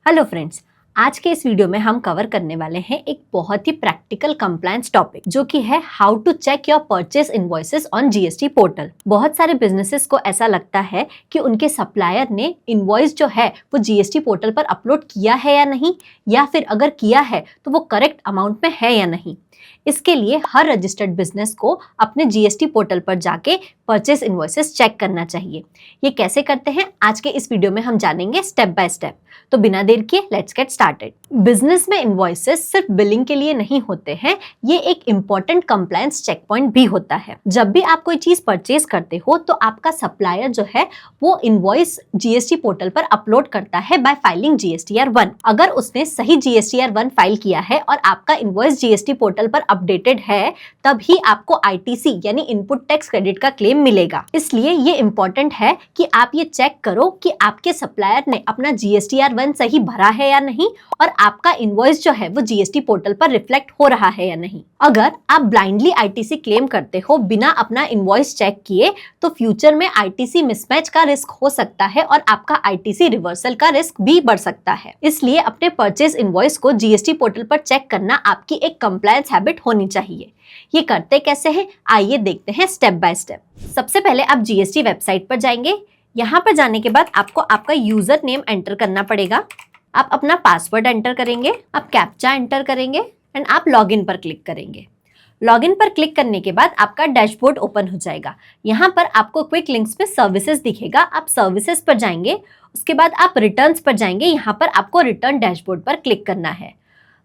Hello friends, आज के इस वीडियो में हम कवर करने वाले हैं एक बहुत ही प्रैक्टिकल कंप्लायंस टॉपिक जो कि है how to check your purchase invoices on GST portal. बहुत सारे बिजनेसेस को ऐसा लगता है कि उनके सप्लायर ने इनवॉइस जो है वो जीएसटी पोर्टल पर अपलोड किया है या नहीं, या फिर अगर किया है तो वो करेक्ट अमाउंट में है या नहीं। इसके लिए हर रजिस्टर्ड बिजनेस को अपने जीएसटी पोर्टल पर जाके परचेस इनवॉइसेस चेक करना चाहिए। ये कैसे करते हैं आज के इस वीडियो में हम जानेंगे स्टेप बाय स्टेप। तो बिना देर किए लेट्स गेट स्टार्टेड। बिजनेस में इनवॉइसेस सिर्फ बिलिंग के लिए नहीं होते हैं, ये एक इम्पोर्टेंट कंप्लायंस चेक पॉइंट भी होता है। जब भी आप कोई चीज परचेज करते हो तो आपका सप्लायर जो है वो इनवॉइस जीएसटी पोर्टल पर अपलोड करता है बाय फाइलिंग GSTR1। अगर उसने सही GSTR1 फाइल किया है और आपका इनवॉइस जीएसटी पोर्टल पर अपडेटेड है, तभी आपको ITC यानी इनपुट टैक्स क्रेडिट का क्लेम मिलेगा। इसलिए ये इम्पोर्टेंट है कि आप ये चेक करो कि आपके सप्लायर ने अपना GSTR1 सही भरा है या नहीं और आपका इनवॉइस जो है वो जीएसटी पोर्टल पर रिफ्लेक्ट हो रहा है या नहीं। अगर आप ब्लाइंडली ITC क्लेम करते हो बिना अपना इनवॉइस चेक किए तो फ्यूचर में ITC मिसमैच का रिस्क हो सकता है और आपका ITC रिवर्सल का रिस्क भी बढ़ सकता है। इसलिए अपने परचेज इनवॉइस को जीएसटी पोर्टल पर चेक करना आपकी एक कंप्लायंस हैबिट होनी चाहिए। ये करते कैसे हैं, आइए देखते हैं स्टेप बाय स्टेप। सबसे पहले आप जीएसटी वेबसाइट पर जाएंगे। यहाँ पर जाने के बाद आपको आपका यूजर नेम एंटर करना पड़ेगा। आप अपना पासवर्ड एंटर करेंगे, आप कैप्चा एंटर करेंगे एंड आप लॉगिन पर क्लिक करेंगे। लॉगिन पर क्लिक करने के बाद आपका डैशबोर्ड ओपन हो जाएगा। यहाँ पर आपको क्विक लिंक्स पे सर्विसेज दिखेगा, आप सर्विसेज पर जाएंगे। उसके बाद आप रिटर्न्स पर जाएंगे। यहाँ पर आपको रिटर्न डैशबोर्ड पर क्लिक करना है।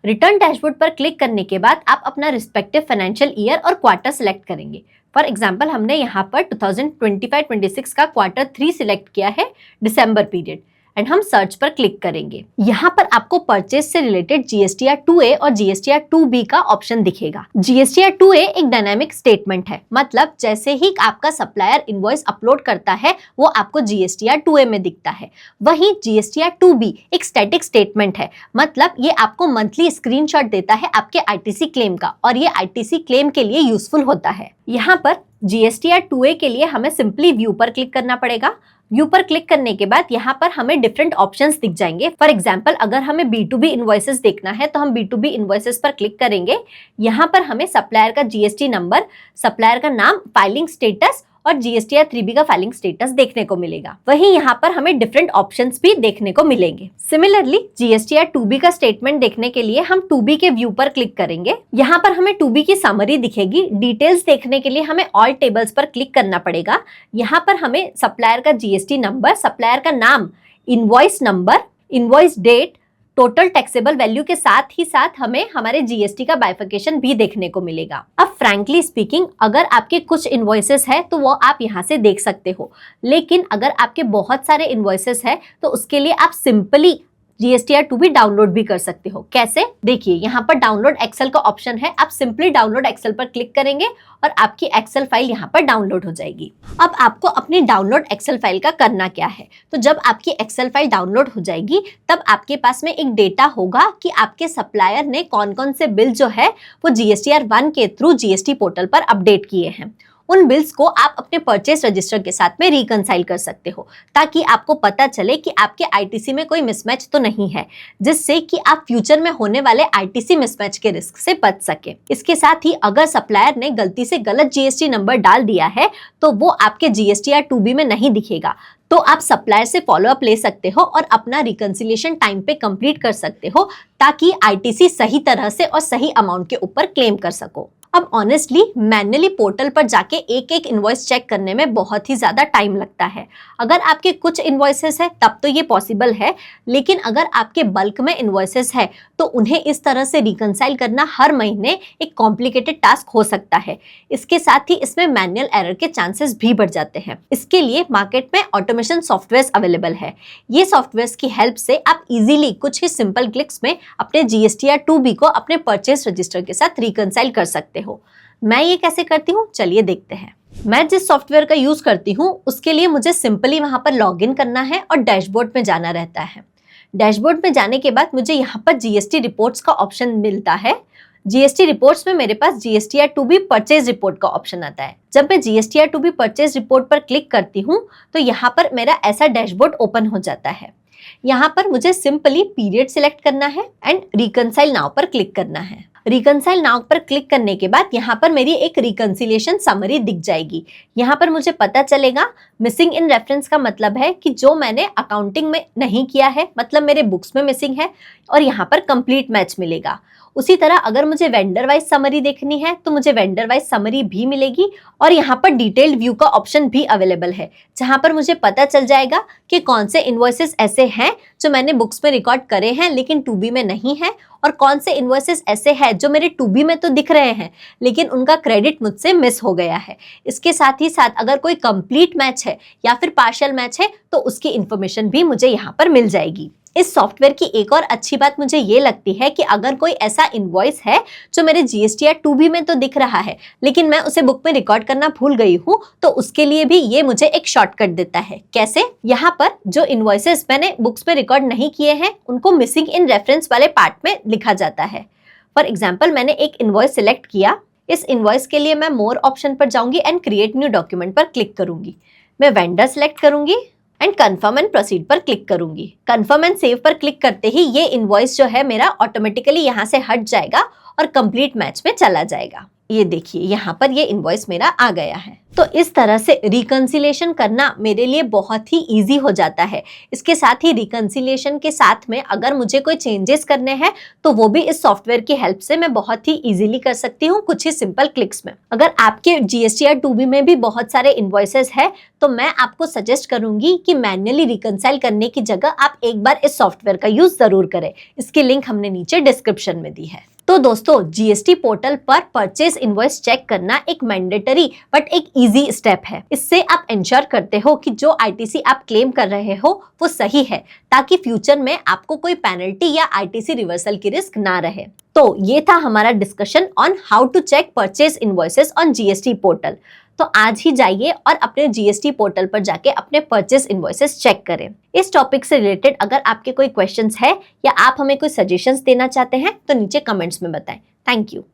रिटर्न डैशबोर्ड पर क्लिक करने के बाद आप अपना रिस्पेक्टिव फाइनेंशियल ईयर और क्वार्टर सिलेक्ट करेंगे। फॉर एग्जाम्पल हमने यहाँ पर 2025-26 का Q3 सिलेक्ट किया है, दिसंबर पीरियड, एंड हम सर्च पर क्लिक करेंगे। यहाँ पर आपको परचेज से रिलेटेड GSTR 2A और GSTR 2B का ऑप्शन दिखेगा। GSTR 2A एक डायनामिक स्टेटमेंट है, मतलब जैसे ही आपका सप्लायर इनवॉइस अपलोड करता है वो आपको GSTR 2A में दिखता है। वहीं GSTR 2B एक स्टैटिक स्टेटमेंट है, मतलब ये आपको मंथली स्क्रीनशॉट देता है आपके ITC क्लेम का और ये ITC क्लेम के लिए यूजफुल होता है। यहाँ पर GSTR 2A के लिए हमें सिंपली व्यू पर क्लिक करना पड़ेगा। व्यू पर क्लिक करने के बाद यहाँ पर हमें डिफरेंट ऑप्शंस दिख जाएंगे। फॉर एग्जांपल अगर हमें B2B इनवॉइसेस देखना है तो हम B2B इनवॉइसेस पर क्लिक करेंगे। यहाँ पर हमें सप्लायर का GST नंबर, सप्लायर का नाम, फाइलिंग स्टेटस और GSTR 3B का फाइलिंग स्टेटस देखने को मिलेगा। वहीं यहाँ पर हमें डिफरेंट ऑप्शंस भी देखने को मिलेंगे। सिमिलरली GSTR 2B का स्टेटमेंट देखने के लिए हम 2B के व्यू पर क्लिक करेंगे। यहाँ पर हमें 2B की समरी दिखेगी। डिटेल्स देखने के लिए हमें ऑल टेबल्स पर क्लिक करना पड़ेगा। यहाँ पर हमें सप्लायर का GST नंबर, सप्लायर का नाम, invoice number, invoice date, total taxable value के साथ ही साथ हमें हमारे जीएसटी का बाइफिकेशन भी देखने को मिलेगा। अब फ्रैंकली स्पीकिंग, अगर आपके कुछ इनवॉइसेस है तो वो आप यहाँ से देख सकते हो, लेकिन अगर आपके बहुत सारे इनवॉइसेस है तो उसके लिए आप सिंपली GSTR 2B डाउनलोड भी कर सकते हो। कैसे, देखिए यहाँ पर डाउनलोड एक्सेल का ऑप्शन है। आप सिंपली डाउनलोड एक्सेल पर क्लिक करेंगे और आपकी एक्सेल फाइल यहाँ पर डाउनलोड हो जाएगी। अब आपको अपनी डाउनलोड एक्सेल फाइल का करना क्या है, तो जब आपकी एक्सेल फाइल डाउनलोड हो जाएगी तब आपके पास में एक डेटा होगा कि आपके सप्लायर ने कौन कौन से बिल जो है वो GSTR1 के थ्रू जीएसटी पोर्टल पर अपडेट किए हैं। उन बिल्स को आप अपने परचेस रजिस्टर के साथ में रिकंसाइल कर सकते हो, ताकि आपको पता चले कि आपके ITC में कोई मिसमैच तो नहीं है, जिससे कि आप फ्यूचर में होने वाले ITC मिसमैच के रिस्क से बच सके। इसके साथ ही अगर सप्लायर ने गलती से गलत GST नंबर डाल दिया है तो वो आपके GSTR 2B में नहीं दिखेगा, तो आप सप्लायर से फॉलो अप ले सकते हो और अपना रिकंसिलिएशन टाइम पे कंप्लीट कर सकते हो, ताकि ITC सही तरह से और सही अमाउंट के ऊपर क्लेम कर सको। अब ऑनेस्टली मैन्युअली पोर्टल पर जाके एक एक इनवॉइस चेक करने में बहुत ही ज्यादा टाइम लगता है। अगर आपके कुछ इनवॉइसेस है तब तो ये पॉसिबल है, लेकिन अगर आपके बल्क में इनवॉइसेस है तो उन्हें इस तरह से रिकंसाइल करना हर महीने एक कॉम्प्लिकेटेड टास्क हो सकता है। इसके साथ ही इसमें मैनुअल एरर के चांसेस भी बढ़ जाते हैं। इसके लिए मार्केट में ऑटोमेशन सॉफ्टवेयर अवेलेबल है। ये सॉफ्टवेयर की हेल्प से आप इजीली कुछ ही सिंपल क्लिक्स में अपने GSTR 2B को अपने परचेस रजिस्टर के साथ रिकंसाइल कर सकते हो। मैं ये कैसे करती हूँ, चलिए देखते हैं। मैं जिस सॉफ्टवेयर का यूज करती हूँ उसके लिए मुझे सिंपली वहां पर लॉगिन करना है और डैशबोर्ड में जाना रहता है। डैशबोर्ड में जाने के बाद मुझे यहाँ पर GST रिपोर्ट्स का ऑप्शन मिलता है। GST रिपोर्ट्स में मेरे पास GSTR 2B परचेज रिपोर्ट का ऑप्शन आता है। जब मैं GSTR 2B परचेज रिपोर्ट पर क्लिक करती हूँ तो यहाँ पर मेरा ऐसा डैशबोर्ड ओपन हो जाता है। यहाँ पर मुझे सिंपली पीरियड सिलेक्ट करना है एंड रिकंसाइल नाउ पर क्लिक करना है। रिकंसाइल नाउ पर क्लिक करने के बाद यहाँ पर मेरी एक रिकंसिलिएशन समरी दिख जाएगी। यहाँ पर मुझे पता चलेगा मिसिंग इन रेफरेंस का मतलब है कि जो मैंने अकाउंटिंग में नहीं किया है, मतलब मेरे बुक्स में मिसिंग है, और यहाँ पर कंप्लीट मैच मिलेगा। उसी तरह अगर मुझे वेंडर वाइज समरी देखनी है तो मुझे वेंडर वाइज समरी भी मिलेगी और यहाँ पर डिटेल्ड व्यू का ऑप्शन भी अवेलेबल है, जहाँ पर मुझे पता चल जाएगा कि कौन से इनवॉइसेस ऐसे हैं जो मैंने बुक्स में रिकॉर्ड करे हैं लेकिन टू बी में नहीं है, और कौन से इनवॉइसेस ऐसे हैं जो मेरे टू बी में तो दिख रहे हैं लेकिन उनका क्रेडिट मुझसे मिस हो गया है। इसके साथ ही साथ अगर कोई कंप्लीट मैच है या फिर पार्शियल मैच है तो उसकी इंफॉर्मेशन भी मुझे यहाँ पर मिल जाएगी। इस सॉफ्टवेयर की एक और अच्छी बात मुझे ये लगती है कि अगर कोई ऐसा इनवॉइस है जो मेरे जीएसटी या टू बी में तो दिख रहा है लेकिन मैं उसे बुक में रिकॉर्ड करना भूल गई हूँ, तो उसके लिए भी ये मुझे एक शॉर्टकट देता है। कैसे? यहाँ पर जो इनवॉइसेस मैंने बुक्स में रिकॉर्ड नहीं किए हैं उनको मिसिंग इन रेफरेंस वाले पार्ट में लिखा जाता है। फॉर एग्जाम्पल, मैंने एक इनवॉइस सिलेक्ट किया। इस इनवॉइस के लिए मैं मोर ऑप्शन पर जाऊंगी एंड क्रिएट न्यू डॉक्यूमेंट पर क्लिक करूंगी। मैं वेंडर सिलेक्ट करूंगी एंड कंफर्म एंड प्रोसीड पर क्लिक करूंगी। कंफर्म एंड सेव पर क्लिक करते ही ये इनवॉइस जो है मेरा ऑटोमेटिकली यहाँ से हट जाएगा और कंप्लीट मैच में चला जाएगा। ये देखिए यहाँ पर ये इनवॉइस मेरा आ गया है। तो इस तरह से रिकंसिलिएशन करना मेरे लिए बहुत ही इजी हो जाता है। इसके साथ ही रिकंसिलिएशन के साथ में अगर मुझे कोई चेंजेस करने हैं तो वो भी इस सॉफ्टवेयर की हेल्प से मैं बहुत ही इजीली कर सकती हूँ कुछ ही सिंपल क्लिक्स में। अगर आपके जीएसटी या टू बी में भी बहुत सारे इनवॉइसेस है तो मैं आपको सजेस्ट करूंगी कि मैन्युअली रिकंसाइल करने की जगह आप एक बार इस सॉफ्टवेयर का यूज जरूर करें। इसकी लिंक हमने नीचे डिस्क्रिप्शन में दी है। तो दोस्तों, जीएसटी पोर्टल पर परचेज इनवॉइस चेक करना एक मैंडेटरी बट एक इजी स्टेप है। इससे आप इंश्योर करते हो कि जो आईटीसी आप क्लेम कर रहे हो वो सही है, ताकि फ्यूचर में आपको कोई पेनल्टी या आईटीसी रिवर्सल की रिस्क ना रहे। तो ये था हमारा discussion on how to check purchase invoices on GST portal. तो आज ही जाइए और अपने जीएसटी पोर्टल पर जाके अपने परचेज इनवॉइसेस चेक करें। इस टॉपिक से रिलेटेड अगर आपके कोई क्वेश्चंस है या आप हमें कोई सजेशंस देना चाहते हैं तो नीचे कमेंट्स में बताएं। Thank you.